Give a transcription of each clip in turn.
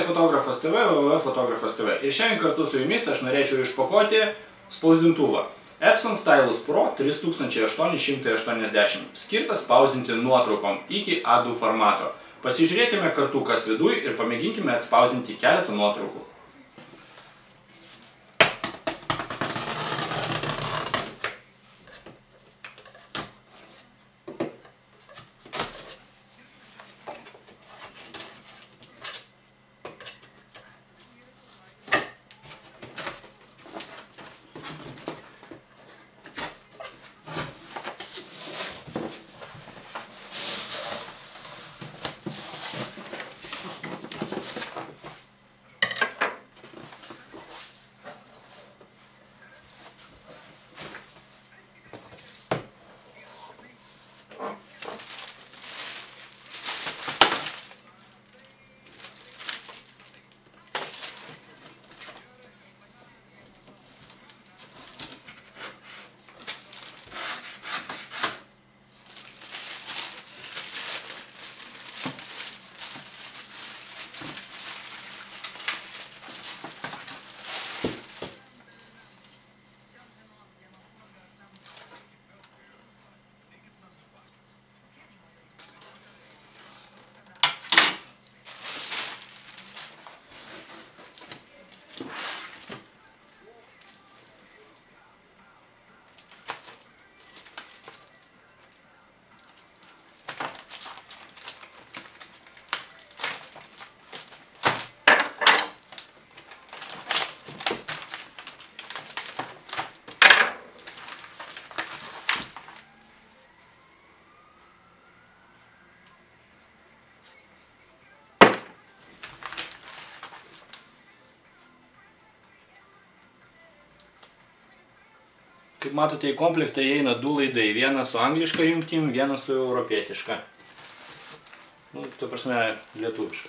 Fotografas TV, www.fotografas TV. Ir šiandien kartu su jumis aš norėčiau išpakuoti spausdintuvą. Epson Stylus Pro 3880, skirtas spausdinti nuotraukom iki A2 formato. Pasižiūrėkime kartu, kas viduj, ir pamėginkime atspausdinti keletą nuotraukų. Kaip matote, į komplektą įeina du laidai. Vienas su angliška jungtim, vienas su europietiška. Nu, ta prasme, lietuviška.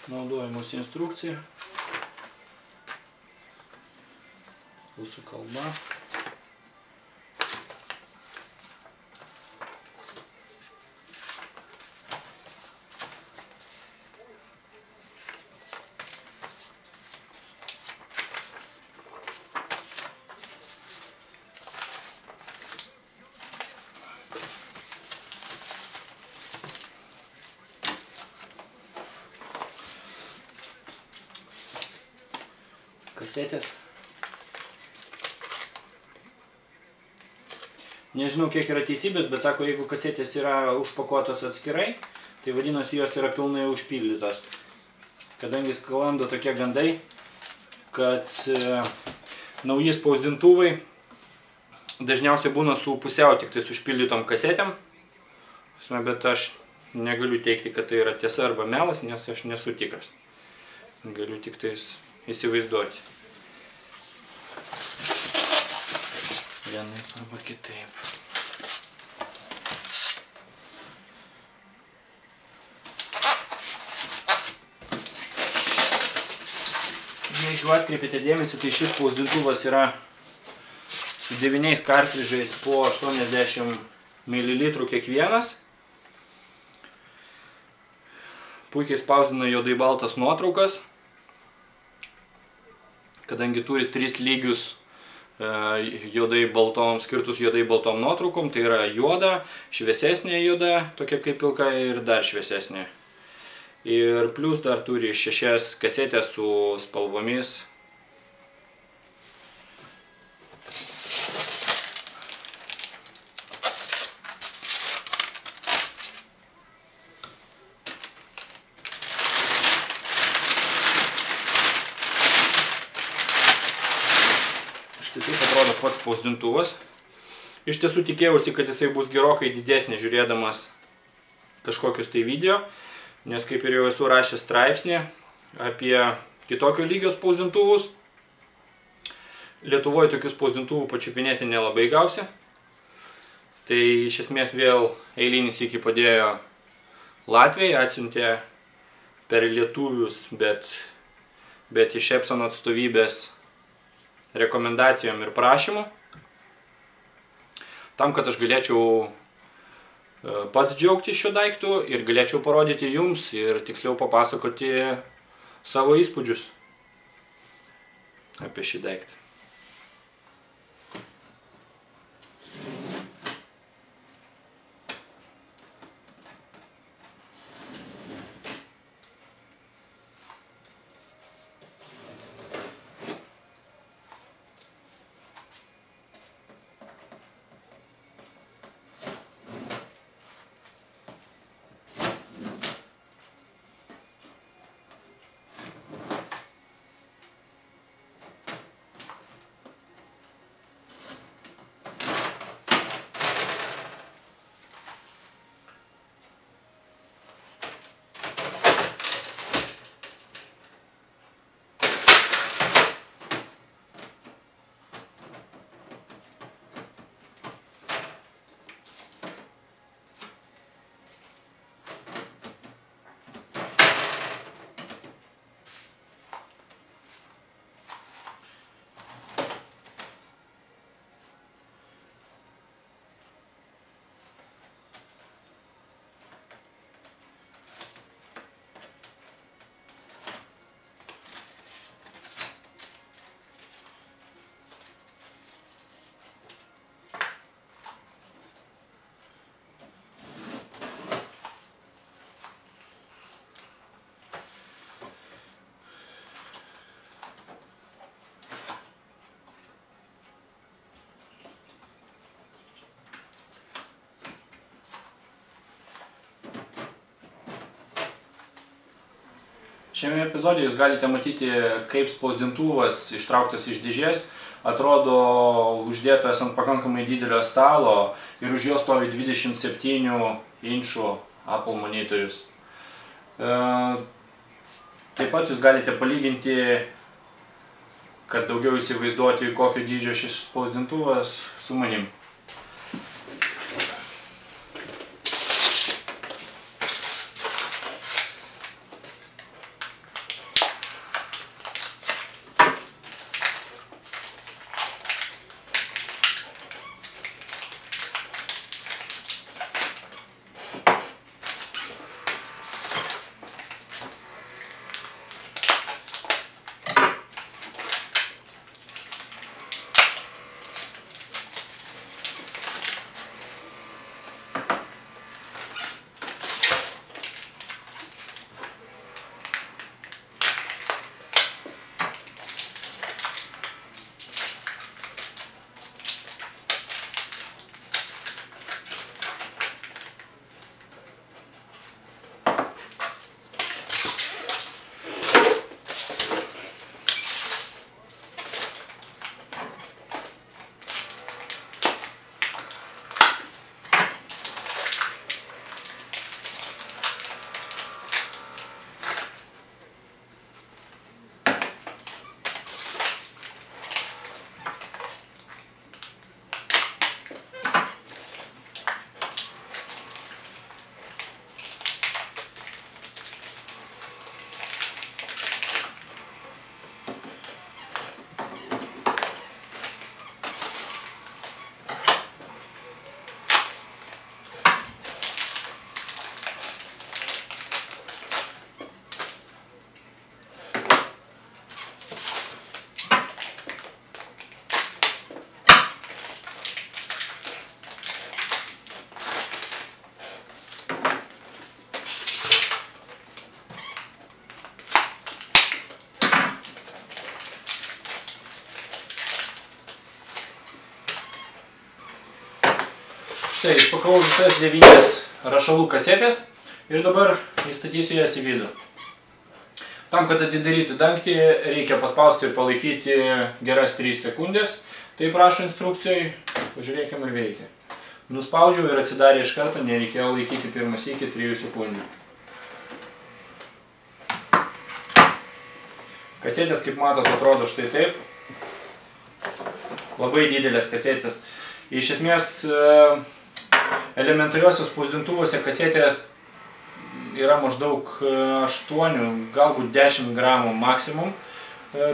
Naudojamos instrukcija. Rusų kalba. Kasetės. Nežinau, kiek yra teisybės, bet sako, jeigu kasetės yra užpakuotos atskirai, tai vadinasi, jos yra pilnai užpildytos. Kadangi sklando tokie gandai, kad nauji spausdintuvai dažniausiai būna su pusiau tik tais užpildytom kasetėm. Bet aš negaliu teikti, kad tai yra tiesa arba melas, nes aš nesu tikras. Galiu tik tais įsivaizduoti. Vienaip arba kitaip. Jeigu atkreipėte dėmesį, tai šis spausdintuvas yra su 9 kartridžais po 80 ml kiekvienas. Puikiai spausdina juodai baltas nuotraukas, kadangi turi 3 lygius skirtus juodai baltom nuotraukom, tai yra juoda, šviesesnė juoda, tokia kaip pilka, ir dar šviesesnė. Ir plus dar turi 6 kasetės su spalvomis. Štai taip atrodo pats spausdintuvas. Iš tiesų tikėjausi, kad jisai bus gerokai didesnė žiūrėdamas kažkokius tai video, nes kaip ir jau esu rašęs straipsnį apie kitokio lygio spausdintuvus. Lietuvoje tokių spausdintuvų pačiupinėti nelabai gausi. Tai iš esmės vėl eilinį sykį padėjo Latvijai, atsiuntė per lietuvius, bet iš Epsono atstovybės rekomendacijom ir prašymu, tam, kad aš galėčiau pats džiaugtis šiuo daiktu ir galėčiau parodyti jums ir tiksliau papasakoti savo įspūdžius apie šį daiktą. Šiame epizode jūs galite matyti, kaip spausdintuvas ištrauktas iš dėžės atrodo uždėtas ant pakankamai didelio stalo ir už jo stovi 27 inčų Apple monitorius. Taip pat jūs galite palyginti, kad daugiau įsivaizduoti, kokio dydžio šis spausdintuvas su manim. Štai, išpakavau visas 9 rašalų kasetės ir dabar įstatysiu jas į vidų. Tam, kad atidaryti dangtį, reikia paspausti ir palaikyti geras 3 sekundės. Tai prašo instrukcijoj, pažiūrėkime ir veikia. Nuspaudžiau ir atsidarė iš karto, nereikėjo laikyti pirmas iki 3 sekundžių. Kasetės, kaip matot, atrodo štai taip. Labai didelės kasetės. Iš esmės, elementariuosios spausdintuvuose kasetės yra maždaug 8, galbūt 10 gramų maksimum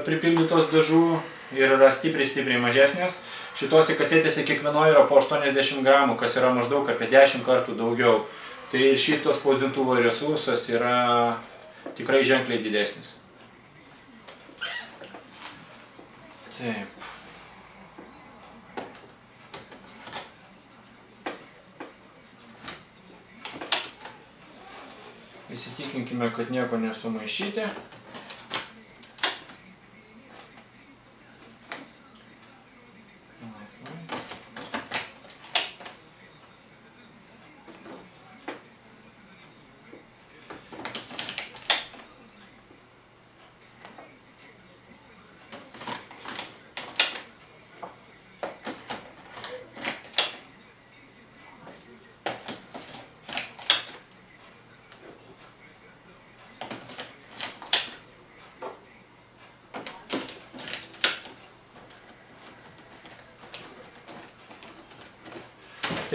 pripildytos dažų ir yra stipriai mažesnės. Šitose kasetėse kiekvienoje yra po 80 gramų, kas yra maždaug apie 10 kartų daugiau. Tai ir šitos spausdintuvo resursas yra tikrai ženkliai didesnis. Taip. Įsitikinkime, kad nieko nesumaišyti.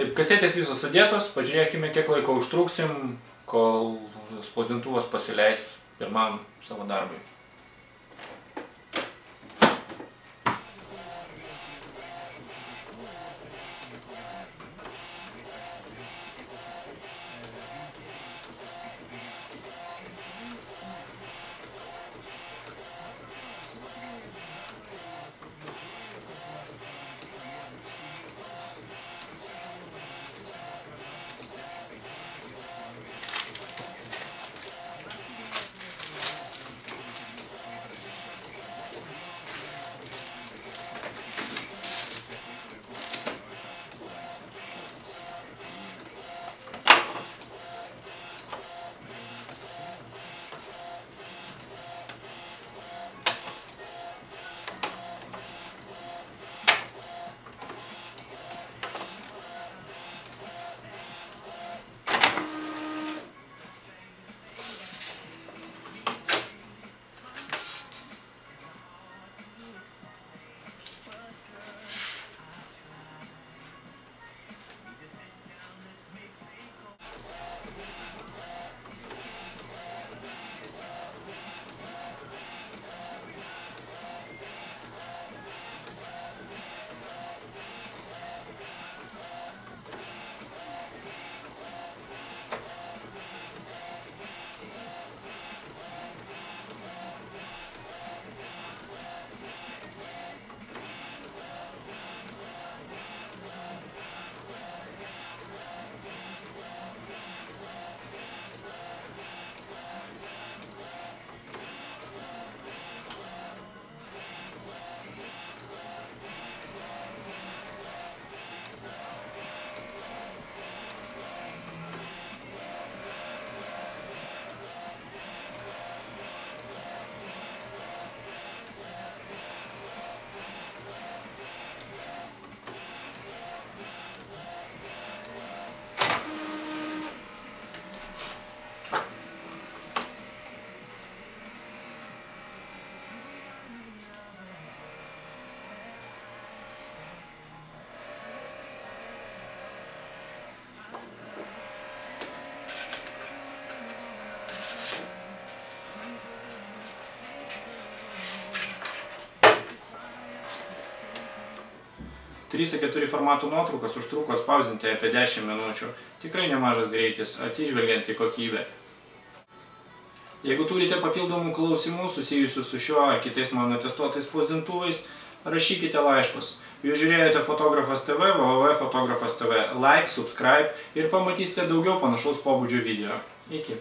Taip, kasetės visos sudėtos, pažiūrėkime, kiek laiko užtruksim, kol spausdintuvas pasileis pirmam savo darbui. Trys 4 formatų nuotraukas užtruko spausdinti apie 10 minučių. Tikrai nemažas greitis, atsižvelgiant į kokybę. Jeigu turite papildomų klausimų susijusių su šiuo ar kitais mano testuotais spausdintuvais, rašykite laiškus. Jūs žiūrėjote Fotografas TV, www.fotografas.tv. Like, subscribe ir pamatysite daugiau panašaus pobūdžio video. Iki.